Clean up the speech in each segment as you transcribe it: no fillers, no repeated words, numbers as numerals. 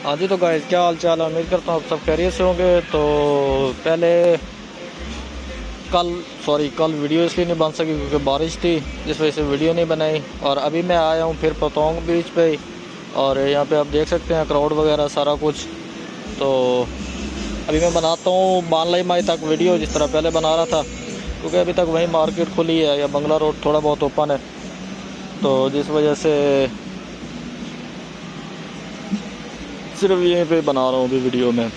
हाँ जी, तो गाइस क्या हाल चाल है। उम्मीद करता हूँ आप सब खैरियत से होंगे। तो पहले कल वीडियो इसलिए नहीं बन सकी क्योंकि बारिश थी, जिस वजह से वीडियो नहीं बनाई। और अभी मैं आया हूँ फिर पतोंग बीच पे, और यहाँ पे आप देख सकते हैं क्राउड वगैरह सारा कुछ। तो अभी मैं बनाता हूँ बानलाई माई तक वीडियो जिस तरह पहले बना रहा था, क्योंकि अभी तक वहीं मार्केट खुली है या बंगला रोड थोड़ा बहुत ओपन है, तो जिस वजह से सिर्फ यहीं पे बना रहा हूँ अभी वीडियो में,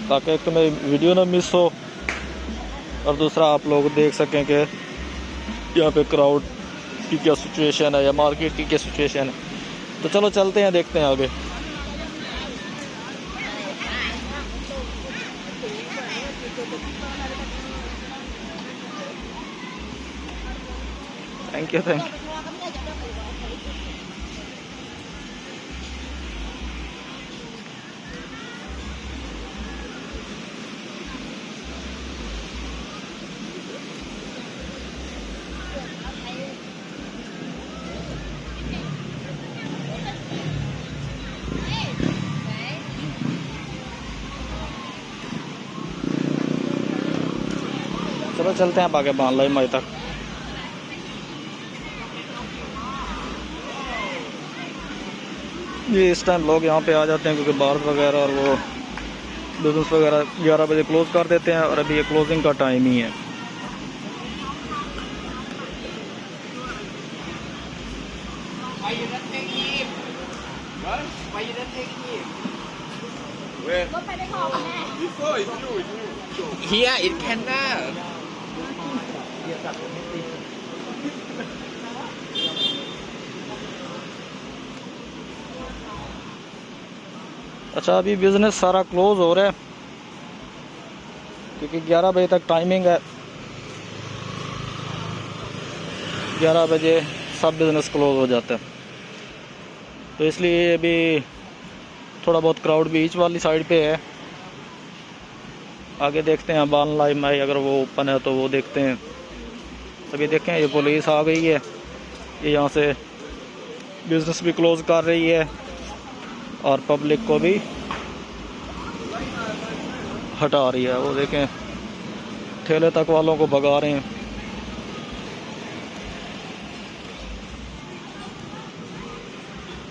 ताकि एक तो मेरी वीडियो ना मिस हो और दूसरा आप लोग देख सकें कि यहाँ पे क्राउड की क्या सिचुएशन है या मार्केट की क्या सिचुएशन है। तो चलो चलते हैं, देखते हैं आगे। Thank you thank you. चलो चलते हैं आप आगे बानलाई माई तक। ये इस टाइम लोग यहाँ पे आ जाते हैं क्योंकि बार वगैरह और वो बिजनेस वगैरह 11 बजे क्लोज कर देते हैं, और अभी ये क्लोजिंग का टाइम ही है। Here in Canada. अच्छा, अभी बिज़नेस सारा क्लोज़ हो रहा है क्योंकि 11 बजे तक टाइमिंग है। 11 बजे सब बिज़नेस क्लोज़ हो जाता है, तो इसलिए अभी थोड़ा बहुत क्राउड बीच वाली साइड पे है। आगे देखते हैं बानलाई माई अगर वो ओपन है तो वो देखते हैं। अभी देखें ये पुलिस आ गई है, ये यहाँ से बिज़नेस भी क्लोज़ कर रही है और पब्लिक को भी हटा रही है। वो देखें ठेले तक वालों को भगा रहे हैं।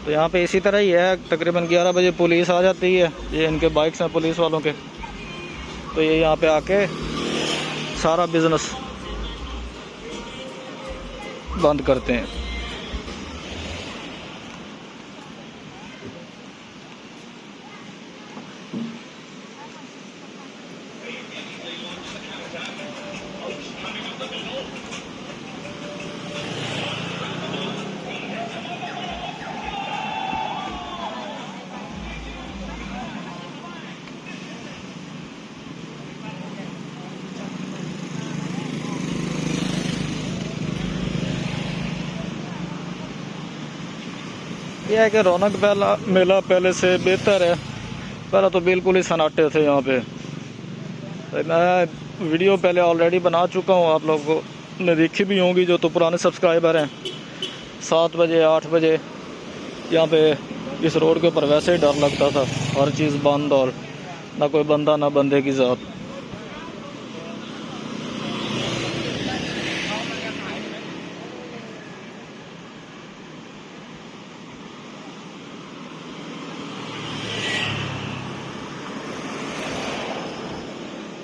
तो यहाँ पे इसी तरह ही है, तकरीबन 11 बजे पुलिस आ जाती है। ये इनके बाइक्स हैं पुलिस वालों के, तो ये यहाँ पे आके सारा बिज़नेस बंद करते हैं। यह है कि रौनक मेला पहले से बेहतर है। पहले तो बिल्कुल ही सन्नाटे थे यहाँ पे। मैं वीडियो पहले ऑलरेडी बना चुका हूँ, आप लोगों ने देखी भी होंगी जो तो पुराने सब्सक्राइबर हैं। 7 बजे 8 बजे यहाँ पे इस रोड के ऊपर वैसे ही डर लगता था, हर चीज़ बंद और ना कोई बंदा ना बंदे की ज़ात।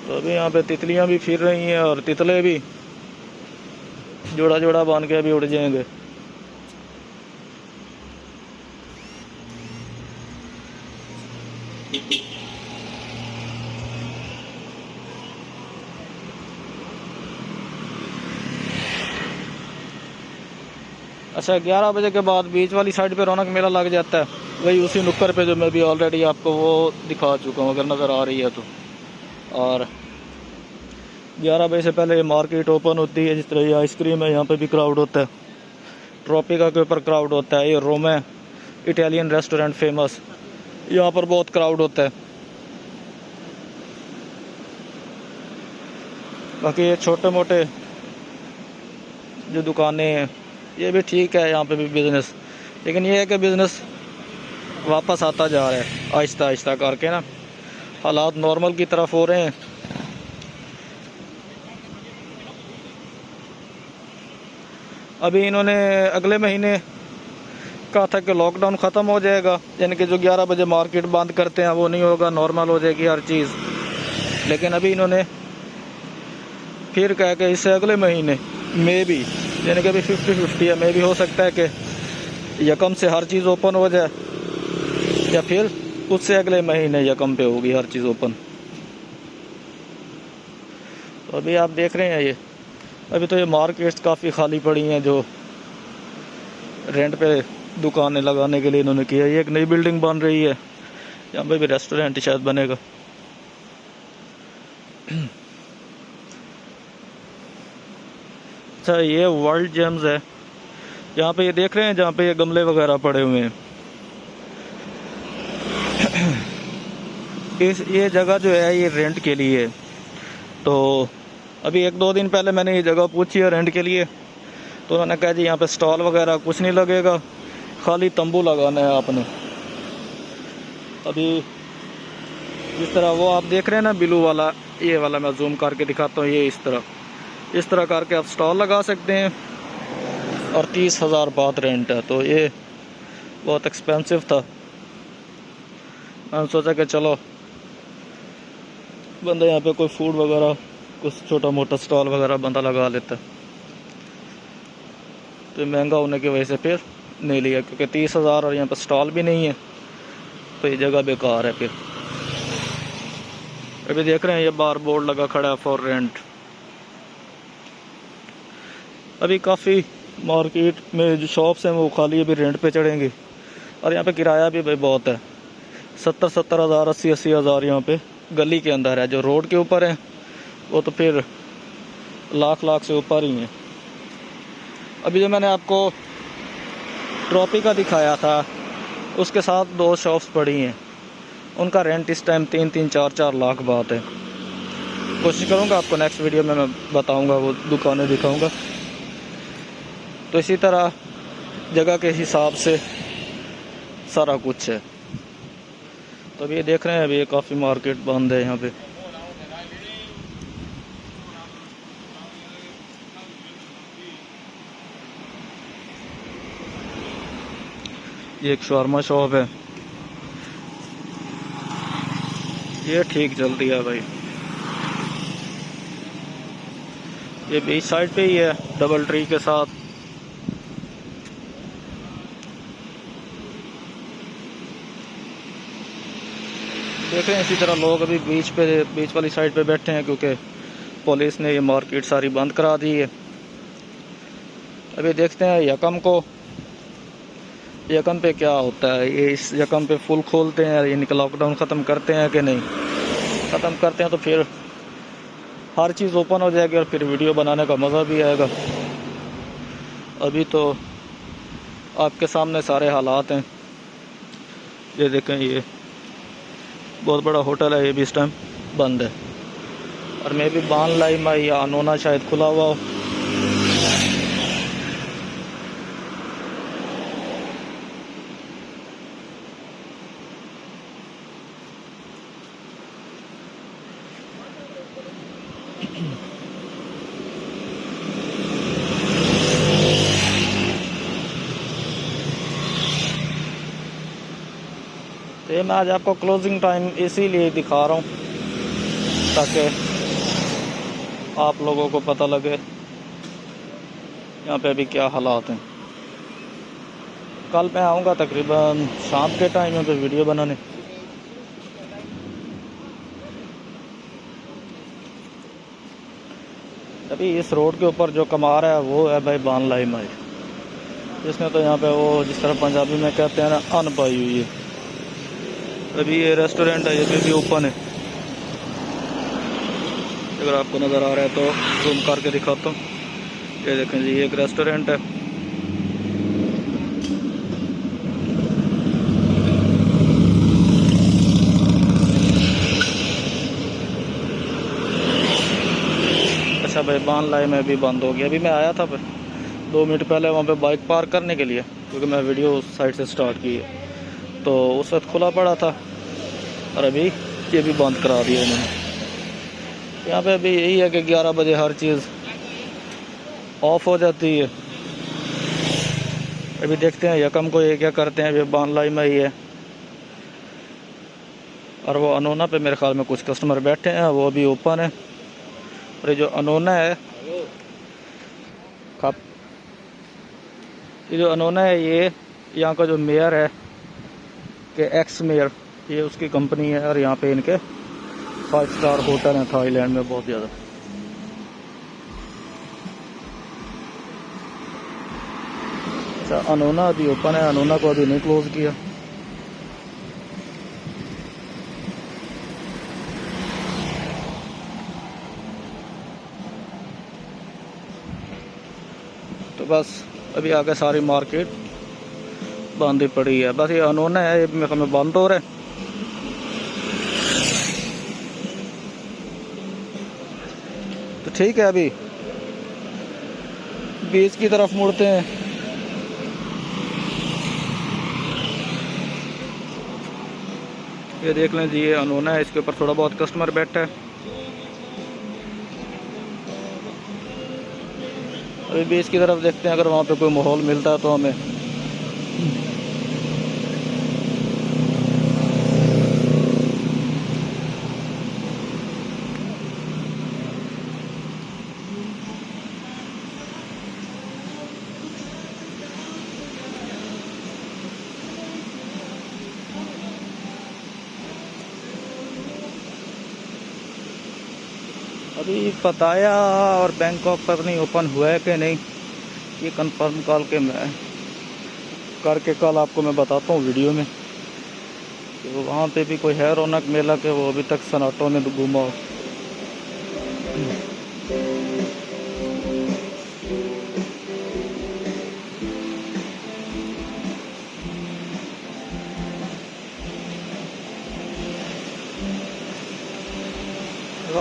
तो अभी यहाँ पे तितलियाँ भी फिर रही हैं और तितले भी जोड़ा जोड़ा बांध के अभी उड़ जाएंगे। अच्छा, 11 बजे के बाद बीच वाली साइड पे रौनक मेला लग जाता है, वही उसी नुक्कड़ पे जो मैं भी ऑलरेडी आपको वो दिखा चुका हूँ अगर नज़र आ रही है तो। और 11 बजे से पहले मार्केट ओपन होती है। जिस तरह ये आइसक्रीम है, यहाँ पे भी क्राउड होता है। ट्रॉपिका के ऊपर क्राउड होता है। ये रोम है, इटालियन रेस्टोरेंट फेमस, यहाँ पर बहुत क्राउड होता है। बाकी ये छोटे मोटे जो दुकानें हैं ये भी ठीक है, यहाँ पे भी बिज़नेस। लेकिन ये है कि बिज़नेस वापस आता जा रहा है आहिस्ता आहिस्ता करके ना, हालात नॉर्मल की तरफ हो रहे हैं। अभी इन्होंने अगले महीने कहा था कि लॉकडाउन ख़त्म हो जाएगा, यानी कि जो 11 बजे मार्केट बंद करते हैं वो नहीं होगा, नॉर्मल हो जाएगी हर चीज़। लेकिन अभी इन्होंने फिर कहा कि इससे अगले महीने में भी, यानी कि अभी 50-50 है, में भी हो सकता है कि यकम से हर चीज़ ओपन हो जाए या फिर उससे अगले महीने यकम पे होगी हर चीज़ ओपन। तो अभी आप देख रहे हैं ये, अभी तो ये मार्केट्स काफ़ी खाली पड़ी हैं जो रेंट पे दुकानें लगाने के लिए इन्होंने किया। ये एक नई बिल्डिंग बन रही है, यहाँ पे भी रेस्टोरेंट शायद बनेगा। अच्छा, ये वर्ल्ड जेम्स है, यहाँ पे ये देख रहे हैं जहाँ पे ये गमले वगैरह पड़े हुए हैं। ये जगह जो है ये रेंट के लिए है। तो अभी 1-2 दिन पहले मैंने ये जगह पूछी है रेंट के लिए, तो उन्होंने कहा जी यहाँ पे स्टॉल वगैरह कुछ नहीं लगेगा, खाली तंबू लगाना है आपने। अभी जिस तरह वो आप देख रहे हैं ना ब्लू वाला, ये वाला मैं जूम करके दिखाता हूँ, ये इस तरह करके आप स्टॉल लगा सकते हैं और 30,000 बात रेंट है। तो ये बहुत एक्सपेंसिव था। मैंने सोचा कि चलो बंदा यहाँ पे कोई फूड वगैरह कुछ छोटा मोटा स्टॉल वगैरह बंदा लगा लेता, तो महंगा होने की वजह से फिर नहीं लिया, क्योंकि 30,000 और यहाँ पर स्टॉल भी नहीं है, तो ये जगह बेकार है। फिर अभी देख रहे हैं ये बार बोर्ड लगा खड़ा है फॉर रेंट। अभी काफ़ी मार्केट में जो शॉप्स हैं वो खाली अभी रेंट पे चढ़ेंगी, और यहाँ पे किराया भी भाई बहुत है, 70,000 80,000 यहाँ पे गली के अंदर है। जो रोड के ऊपर है वो तो फिर लाख से ऊपर ही है। अभी जो मैंने आपको ट्रॉपी का दिखाया था उसके साथ 2 शॉप्स पड़ी हैं, उनका रेंट इस टाइम 3-3 4-4 लाख बात है। कोशिश करूँगा आपको नेक्स्ट वीडियो में मैं बताऊँगा, वो दुकानें दिखाऊँगा। तो इसी तरह जगह के हिसाब से सारा कुछ है। तो अभी ये देख रहे हैं, अभी ये काफ़ी मार्केट बंद है यहाँ पे। ये एक शवारमा शॉप है, ये ठीक चलती है भाई। ये बीच साइड पे ही है डबल ट्री के साथ। देख रहे हैं इसी तरह लोग अभी बीच वाली साइड पे बैठे हैं, क्योंकि पुलिस ने ये मार्केट सारी बंद करा दी है। अभी देखते हैं यकम पे क्या होता है। ये इस यकम पे फुल खोलते हैं, यानी कि लॉकडाउन ख़त्म करते हैं कि नहीं। ख़त्म करते हैं तो फिर हर चीज़ ओपन हो जाएगी और फिर वीडियो बनाने का मज़ा भी आएगा। अभी तो आपके सामने सारे हालात हैं। ये देखें, ये बहुत बड़ा होटल है, ये भी इस टाइम बंद है। और मैं भी बान लाई माई या अनोना शायद खुला हुआ हो। तो ये मैं आज आपको क्लोजिंग टाइम इसीलिए दिखा रहा हूँ ताकि आप लोगों को पता लगे यहाँ पे अभी क्या हालात हैं। कल मैं आऊँगा तकरीबन शाम के टाइम में पे वीडियो बनाने। अभी इस रोड के ऊपर जो कमा रहा है वो है भाई बान लाई माई, जिसमें तो यहाँ पे वो जिस तरह पंजाबी में कहते हैं ना, अन पाई हुई है। अभी ये रेस्टोरेंट है, ये भी ओपन है। अगर आपको नज़र आ रहा है तो जूम करके दिखाता हूँ। ये देखें जी, ये एक रेस्टोरेंट है। अच्छा भाई, बान लाई में भी बंद हो गया। अभी मैं आया था 2 मिनट पहले वहाँ पे बाइक पार्क करने के लिए, क्योंकि मैं वीडियो उस साइड से स्टार्ट की है। तो उस वक्त खुला पड़ा था और अभी ये भी बंद करा दिया इन्होंने। यहाँ पे अभी यही है कि 11 बजे हर चीज़ ऑफ हो जाती है। अभी देखते हैं यकम को ये क्या करते हैं। अभी बानलाई में ही है और वो अनोना पे मेरे ख्याल में कुछ कस्टमर बैठे हैं, वो अभी ओपन है। और ये जो अनोना है खप, ये जो अनोना है ये यहाँ का जो मेयर है कि एक्स मेयर, ये उसकी कंपनी है और यहाँ पे इनके 5 स्टार होटल हैं थाईलैंड में बहुत ज़्यादा। अच्छा, अनोना अभी ओपन है, अनोना को अभी नहीं क्लोज किया। तो बस अभी आगे सारी मार्केट बंद ही पड़ी है। बस ये अनोना है, ये मेरे ख्याल में बंद हो रहा है। तो ठीक है, अभी बीच की तरफ मुड़ते हैं। ये देख लें जी, ये अनोना है, इसके ऊपर थोड़ा बहुत कस्टमर बैठा है। अभी बीच की तरफ देखते हैं, अगर वहाँ पे कोई माहौल मिलता है तो हमें। अभी पताया और बैंकॉक पर नहीं ओपन हुआ है कि नहीं, ये कंफर्म कॉल के मैं करके कल आपको मैं बताता हूँ वीडियो में कि वो वहाँ पे भी कोई है रौनक मेला के वो अभी तक सन्नाटों में घूमा हो।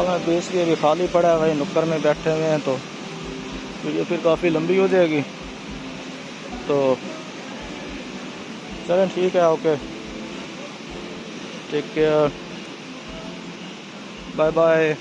में बेस भी अभी खाली पड़ा है, भाई नुक्कड़ में बैठे हुए हैं, तो वीडियो फिर काफ़ी लंबी हो जाएगी। तो चलें ठीक है, okay, take care, bye bye.